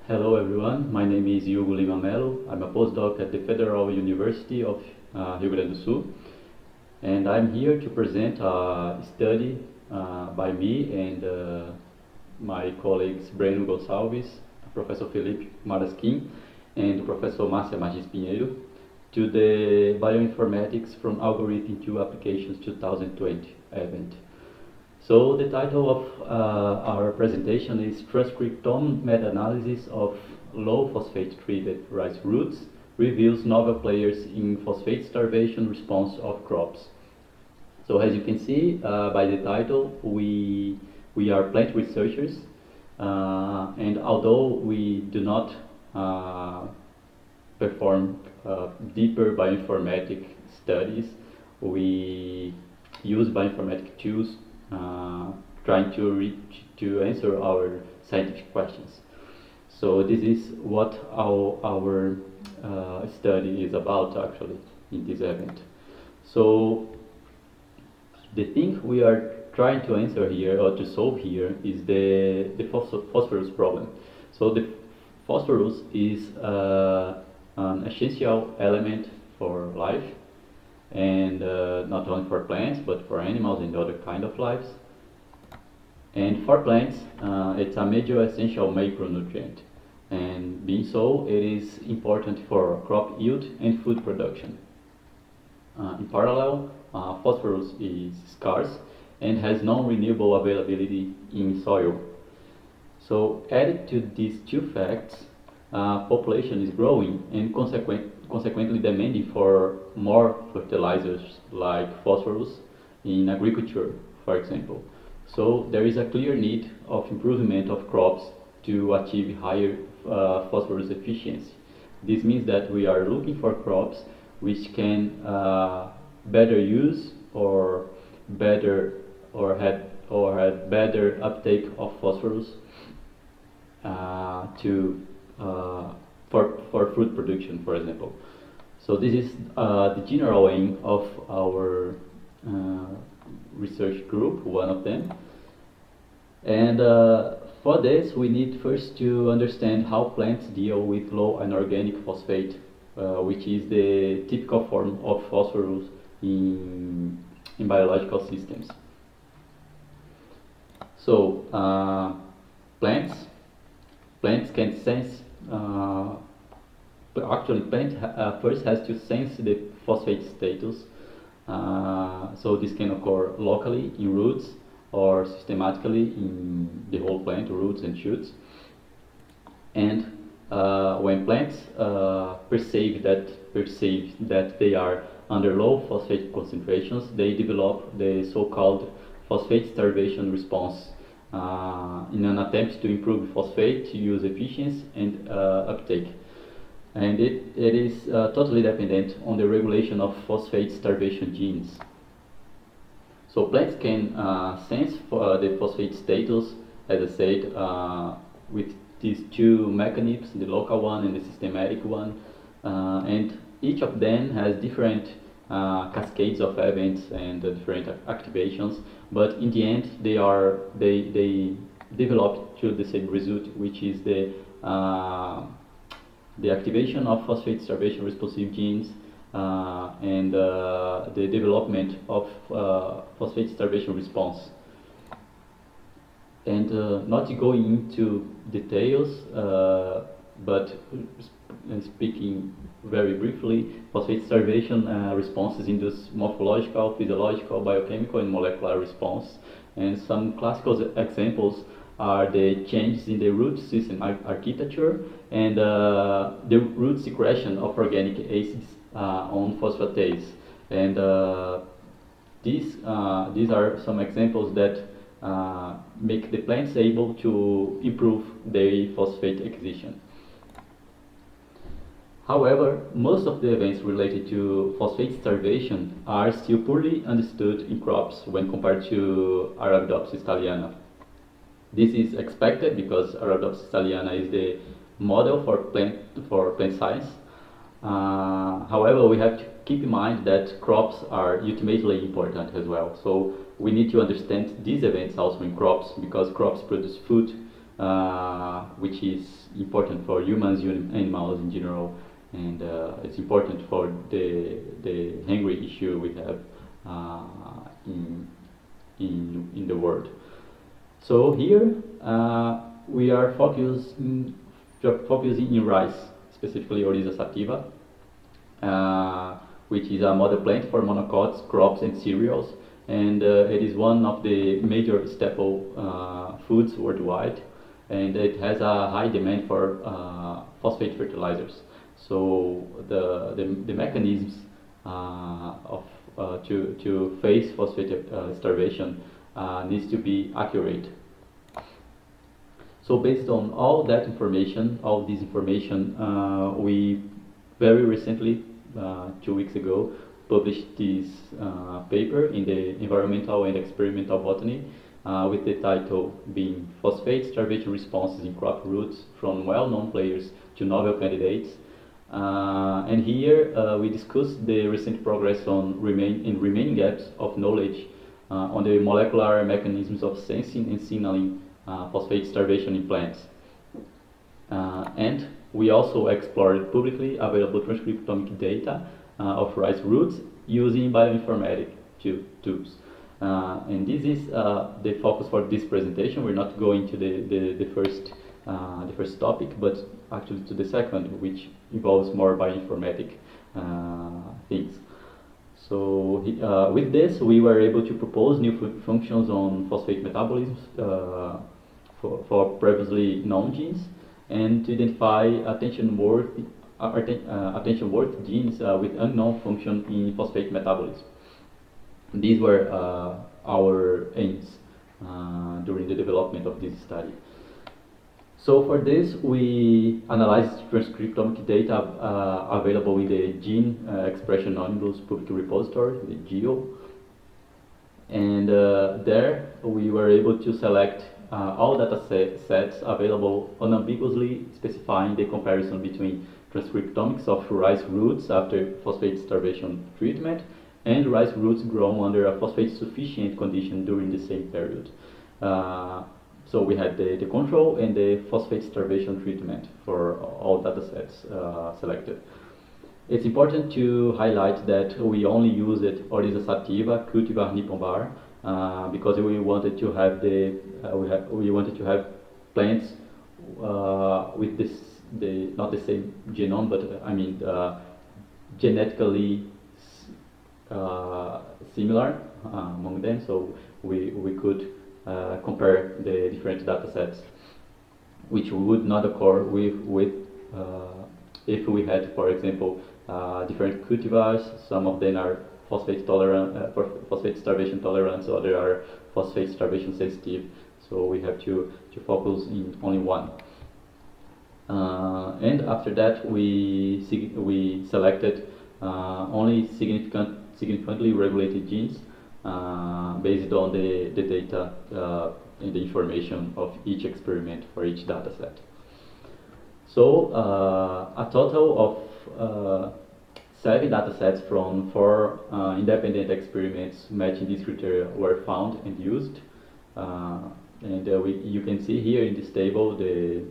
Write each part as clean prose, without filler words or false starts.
Hello everyone, my name is Lima-Melo. I'm a postdoc at the Federal University of Rio Grande do Sul, and I'm here to present a study by me and my colleagues Breno Gonçalves, Professor Felipe Marasquim, and Professor Márcia Magis Pinheiro to the Bioinformatics from Algorithm to Applications 2020 event. So the title of our presentation is Transcriptome Meta-Analysis of Low Phosphate-Treated Rice Roots Reveals Novel Players in Phosphate Starvation Response of Crops. So as you can see by the title, we are plant researchers, and although we do not perform deeper bioinformatic studies, we use bioinformatic tools trying to answer our scientific questions. So this is what our study is about actually in this event. So the thing we are trying to answer here or to solve here is the phosphorus problem. So the phosphorus is an essential element for life, and not only for plants but for animals and other kind of lives. And for plants, it's a major essential macronutrient, and being so, it is important for crop yield and food production. In parallel, phosphorus is scarce and has non-renewable availability in soil. So added to these two facts, population is growing and consequently demanding for more fertilizers like phosphorus in agriculture, for example. So there is a clear need of improvement of crops to achieve higher phosphorus efficiency. This means that we are looking for crops which can better use or had better uptake of phosphorus for food production, for example. So this is the general aim of our research group, one of them. And for this, we need first to understand how plants deal with low inorganic phosphate, which is the typical form of phosphorus in biological systems. So plants can sense. Actually, plant first has to sense the phosphate status. So this can occur locally in roots or systematically in the whole plant, roots and shoots. And when plants perceive that they are under low phosphate concentrations, they develop the so-called phosphate starvation response in an attempt to improve phosphate use efficiency and uptake. And it is totally dependent on the regulation of phosphate starvation genes. So plants can sense the phosphate status, as I said, with these two mechanisms, the local one and the systematic one, and each of them has different cascades of events and different activations, but in the end they develop to the same result, which is the activation of phosphate starvation responsive genes and the development of phosphate starvation response. And not going into details, but speaking very briefly, phosphate starvation responses induce morphological, physiological, biochemical, and molecular response. And some classical examples are the changes in the root system architecture and the root secretion of organic acids on phosphatase. And these are some examples that make the plants able to improve their phosphate acquisition. However, most of the events related to phosphate starvation are still poorly understood in crops when compared to Arabidopsis thaliana. This is expected because Arabidopsis thaliana is the model for plant science. However, we have to keep in mind that crops are ultimately important as well. So we need to understand these events also in crops, because crops produce food which is important for humans and animals in general, and it's important for the hungry issue we have in the world. So here we are focusing in rice, specifically Oryza sativa, which is a model plant for monocots, crops, and cereals, and it is one of the major staple foods worldwide, and it has a high demand for phosphate fertilizers. So the mechanisms to face phosphate starvation needs to be accurate. So based on all this information, we very recently, 2 weeks ago, published this paper in the Environmental and Experimental Botany with the title being Phosphate Starvation Responses in Crop Roots from Well-Known Players to Novel Candidates. And here we discussed the recent progress on remaining gaps of knowledge on the molecular mechanisms of sensing and signaling phosphate starvation in plants. And we also explored publicly available transcriptomic data of rice roots using bioinformatics tools. And this is the focus for this presentation. We're not going to the first topic, but actually to the second, which involves more bioinformatic things. So with this, we were able to propose new functions on phosphate metabolism for previously known genes, and to identify attention-worthy genes with unknown function in phosphate metabolism. These were our aims during the development of this study. So for this, we analyzed transcriptomic data available in the Gene Expression Omnibus Public Repository, the GEO. And there we were able to select all data sets available unambiguously, specifying the comparison between transcriptomics of rice roots after phosphate starvation treatment and rice roots grown under a phosphate sufficient condition during the same period. So we had the control and the phosphate starvation treatment for all data sets selected. It's important to highlight that we only used Oryza sativa, cultivar nippon because we wanted to have plants with not the same genome, but I mean genetically similar among them, so we could compare the different data sets, which would not occur with if we had, for example, different cultivars. Some of them are phosphate tolerant, phosphate starvation tolerant, others are phosphate starvation sensitive. So we have to focus in only one. And after that, we selected only significantly regulated genes based on the data and the information of each experiment for each data set. So a total of 7 data sets from 4 independent experiments matching these criteria were found and used. You can see here in this table the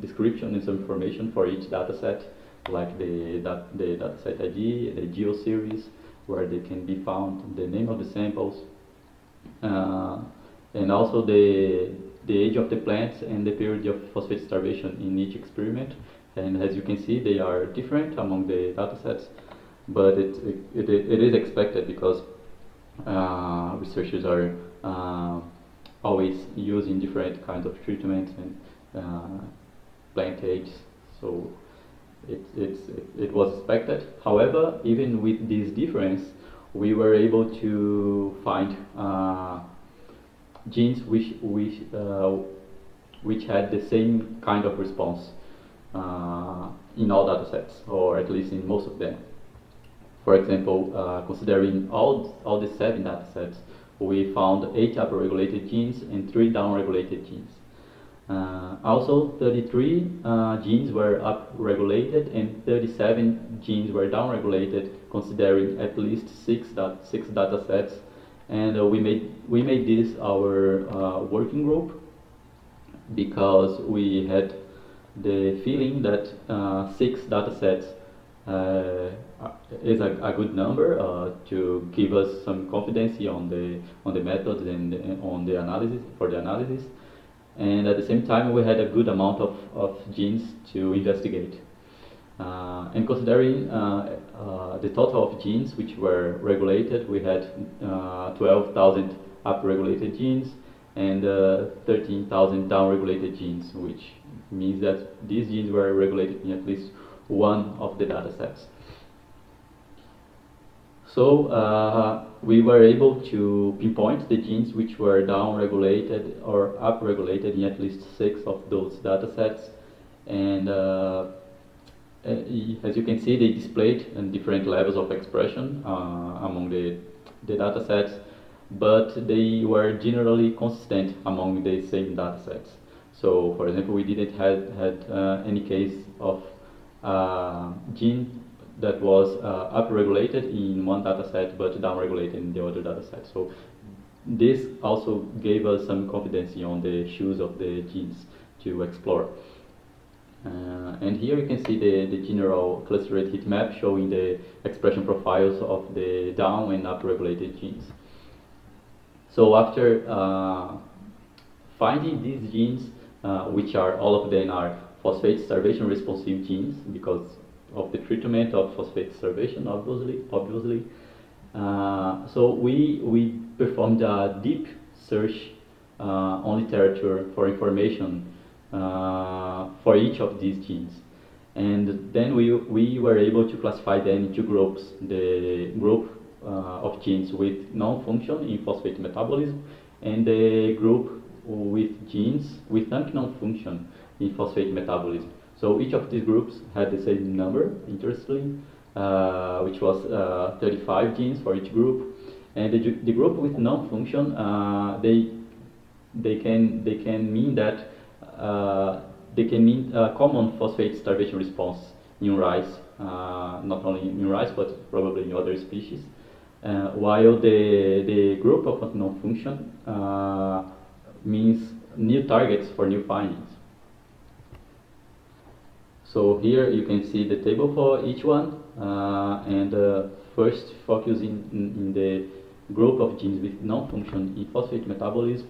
description and some information for each data set, like the data set ID, the geo series, where they can be found, the name of the samples, and also the age of the plants and the period of phosphate starvation in each experiment. And as you can see, they are different among the data sets, but it is expected because researchers are always using different kinds of treatments and plant age, so it was expected. However, even with this difference, we were able to find genes which had the same kind of response in all data sets, or at least in most of them. For example, considering all the 7 data sets, we found 8 upregulated genes and 3 downregulated genes. Also, 33 genes were upregulated and 37 genes were downregulated, considering at least 6 data sets. And we made this our working group, because we had the feeling that 6 data sets is a good number to give us some confidence on the methods and on the analysis for the analysis, and at the same time we had a good amount of genes to investigate. And considering the total of genes which were regulated, we had 12,000 upregulated genes and 13,000 downregulated genes, which means that these genes were regulated in at least one of the data sets. So we were able to pinpoint the genes which were downregulated or upregulated in at least 6 of those data sets, and as you can see, they displayed different levels of expression among the data sets, but they were generally consistent among the same data sets. So, for example, we didn't have any case of gene that was upregulated in one data set but downregulated in the other data set. So this also gave us some confidence on the shoes of the genes to explore. And here you can see the general clustered heat map showing the expression profiles of the down and upregulated genes. So after finding these genes, which are all of them are phosphate starvation responsive genes because of the treatment of phosphate starvation, obviously. So we performed a deep search on literature for information for each of these genes, and then we were able to classify them into groups. The group of genes with non-function in phosphate metabolism, and the group with genes with unknown function in phosphate metabolism. So each of these groups had the same number, interestingly, which was 35 genes for each group. And the group with non-function, they can mean that they can mean common phosphate starvation response in rice, not only in rice but probably in other species. While the group of non-function means new targets for new findings. So here you can see the table for each one, and first focusing in the group of genes with non-function in phosphate metabolism.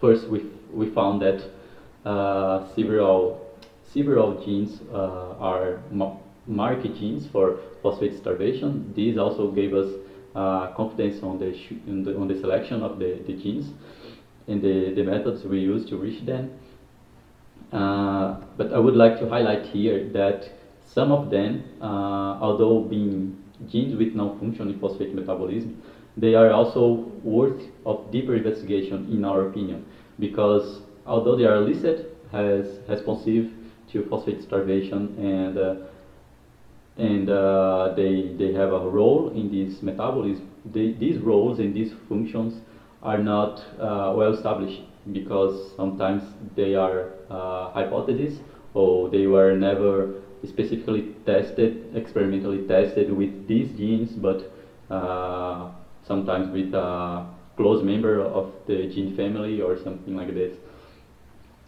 First we found that several genes are marked genes for phosphate starvation. These also gave us confidence on the selection of the genes and the methods we use to reach them. But I would like to highlight here that some of them, although being genes with non-function in phosphate metabolism, they are also worth of deeper investigation in our opinion, because although they are listed as responsive to phosphate starvation and they have a role in this metabolism, these roles and these functions are not well established, because sometimes they are hypotheses or they were never specifically tested, experimentally tested with these genes, but sometimes with a close member of the gene family or something like this.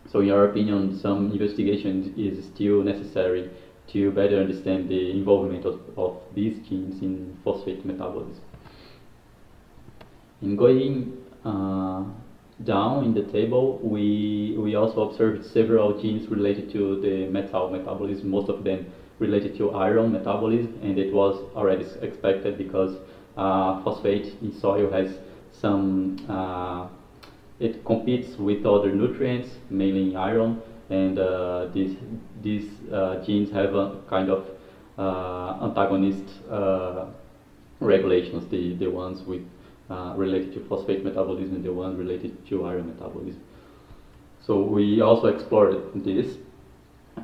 So in our opinion, some investigation is still necessary to better understand the involvement of these genes in phosphate metabolism. In going down in the table, we also observed several genes related to the metal metabolism, most of them related to iron metabolism, and it was already expected because phosphate in soil has some, it competes with other nutrients, mainly iron, and these genes have a kind of antagonist regulations, the ones with related to phosphate metabolism and the ones related to iron metabolism. So we also explored this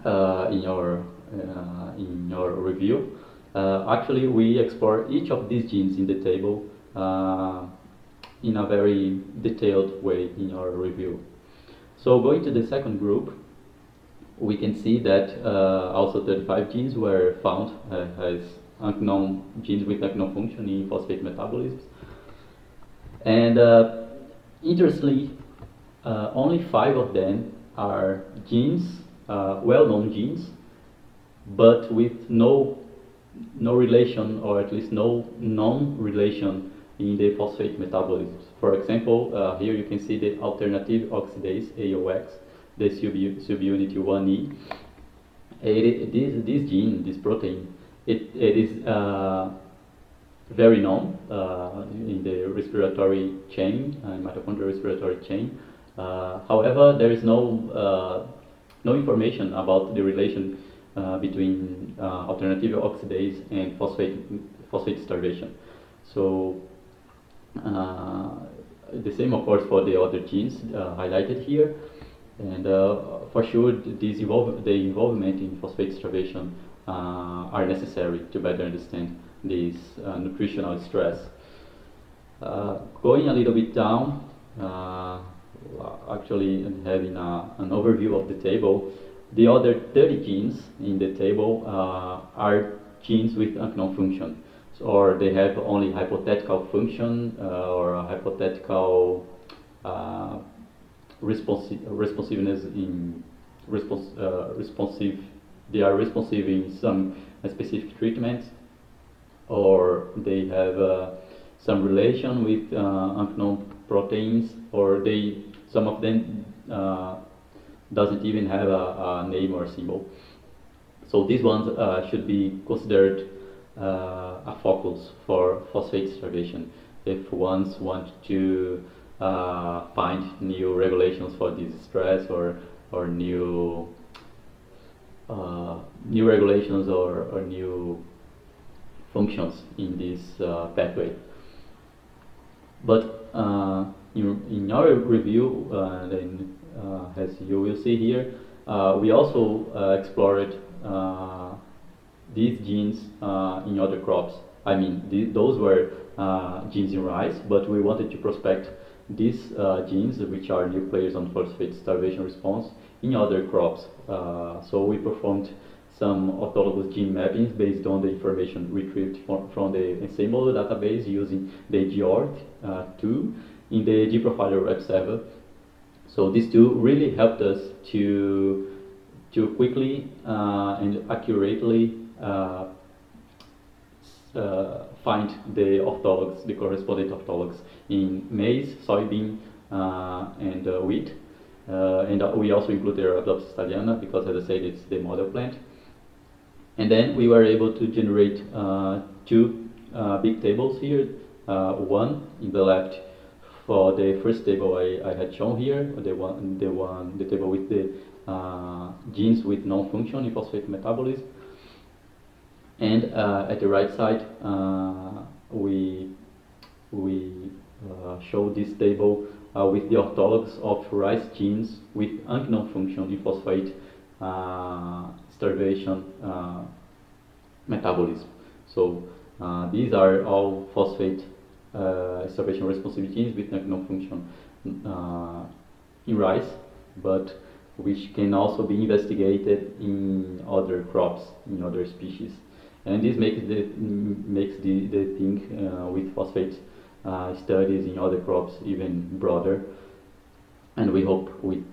in your review. Actually, we explore each of these genes in the table in a very detailed way in our review. So going to the second group, we can see that also 35 genes were found as unknown genes with unknown function in phosphate metabolism. And interestingly, only 5 of them are genes, well-known genes, but with no relation, or at least no known relation in the phosphate metabolism. For example, here you can see the alternative oxidase, AOX, the subunit 1E. This gene, this protein, it is very known in the respiratory chain, mitochondrial respiratory chain. However, there is no information about the relation between alternative oxidase and phosphate starvation. So the same, of course, for the other genes highlighted here, and for sure the involvement in phosphate starvation are necessary to better understand this nutritional stress. Going a little bit down, actually having an overview of the table, the other 30 genes in the table are genes with unknown function, or they have only hypothetical function or a hypothetical responsiveness in responsive. They are responsive in some specific treatments, or they have some relation with unknown proteins, or some of them doesn't even have a name or a symbol. So these ones should be considered a focus for phosphate starvation if ones want to find new regulations for this stress, or new regulations or new functions in this pathway. But in our review, then as you will see here, we also explored these genes in other crops. I mean, those were genes in rice, but we wanted to prospect these genes, which are new players on phosphate starvation response, in other crops. So we performed some autologous gene mappings based on the information retrieved from the Ensemble database using the GORT2 in the gProfiler web server. So these two really helped us to quickly and accurately find the orthologs, the corresponding orthologs in maize, soybean, and wheat. And we also include the Arabidopsis thaliana because, as I said, it's the model plant. And then we were able to generate two big tables here. One in the left for the first table I had shown here, the table with the genes with non-function in phosphate metabolism. And at the right side, we show this table with the orthologs of rice genes with unknown function in phosphate starvation metabolism. So these are all phosphate starvation responsive genes with unknown function in rice, but which can also be investigated in other crops, in other species. And this makes the thing with phosphate studies in other crops even broader. And we hope with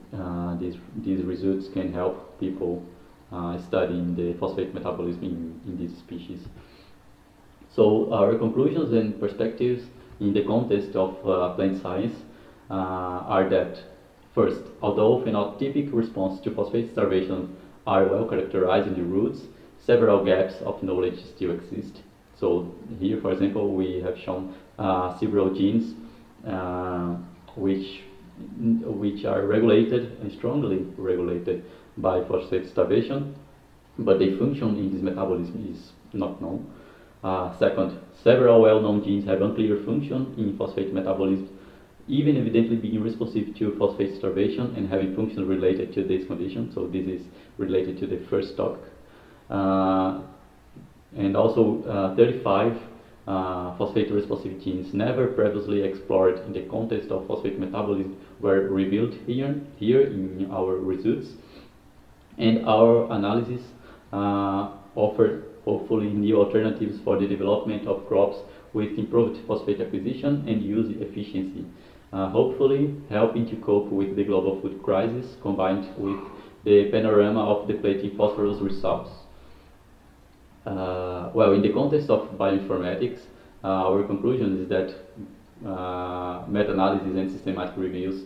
these results can help people studying the phosphate metabolism in these species. So our conclusions and perspectives in the context of plant science are that, first, although phenotypic response to phosphate starvation are well characterized in the roots, several gaps of knowledge still exist. So here, for example, we have shown several genes which are regulated and strongly regulated by phosphate starvation, but their function in this metabolism is not known. Second, several well-known genes have unclear function in phosphate metabolism, even evidently being responsive to phosphate starvation and having functions related to this condition. So this is related to the first topic. And also 35 phosphate responsive genes never previously explored in the context of phosphate metabolism were revealed here in our results. And our analysis offered hopefully new alternatives for the development of crops with improved phosphate acquisition and use efficiency. hopefully helping to cope with the global food crisis combined with the panorama of depleting phosphorus results. Well, in the context of bioinformatics, our conclusion is that meta-analysis and systematic reviews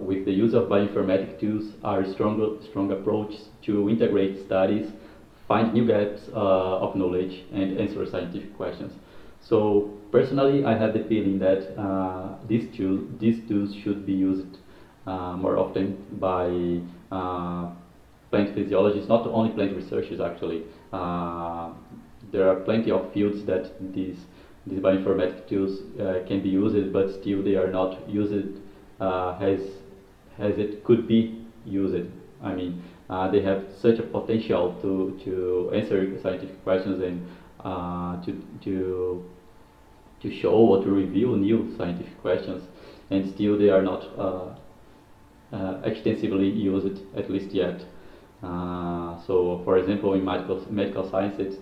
with the use of bioinformatic tools are strong approach to integrate studies, find new gaps of knowledge, and answer scientific questions. So personally, I have the feeling that these tools should be used more often by plant physiologists, not only plant researchers actually. There are plenty of fields that these bioinformatic tools can be used, but still they are not used as it could be used. I mean, they have such a potential to answer scientific questions and to show or to reveal new scientific questions, and still they are not extensively used, at least yet. So, for example, in medical science, it's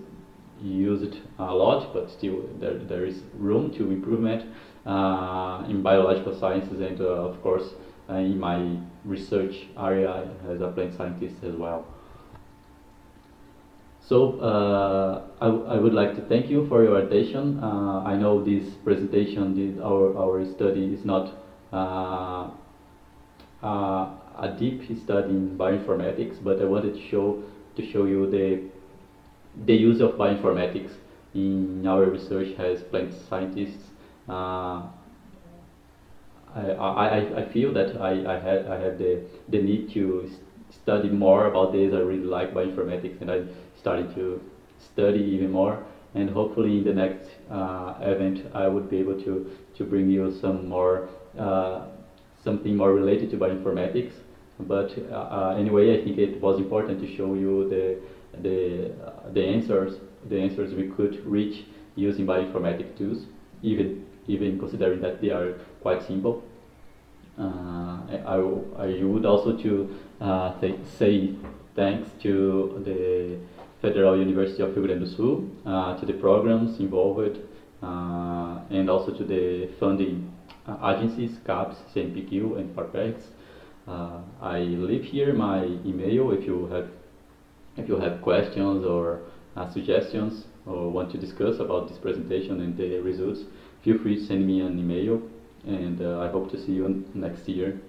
used a lot, but still there is room to improvement. In biological sciences, and of course, in my research area as a plant scientist as well. So I would like to thank you for your attention. I know this presentation, our study is not a deep study in bioinformatics, but I wanted to show you the use of bioinformatics in our research as plant scientists. I feel that I had the need to study more about this. I really like bioinformatics, and I started to study even more. And hopefully, in the next event, I would be able to bring you some more something more related to bioinformatics. But anyway, I think it was important to show you the answers we could reach using bioinformatic tools, even considering that they are quite simple. I would also to say thanks to the Federal University of Rio Grande do Sul, to the programs involved, and also to the funding agencies, CAPS, CNPq, and FARPEX. I leave here my email if you have questions or suggestions or want to discuss about this presentation and the results. Feel free to send me an email, and I hope to see you next year.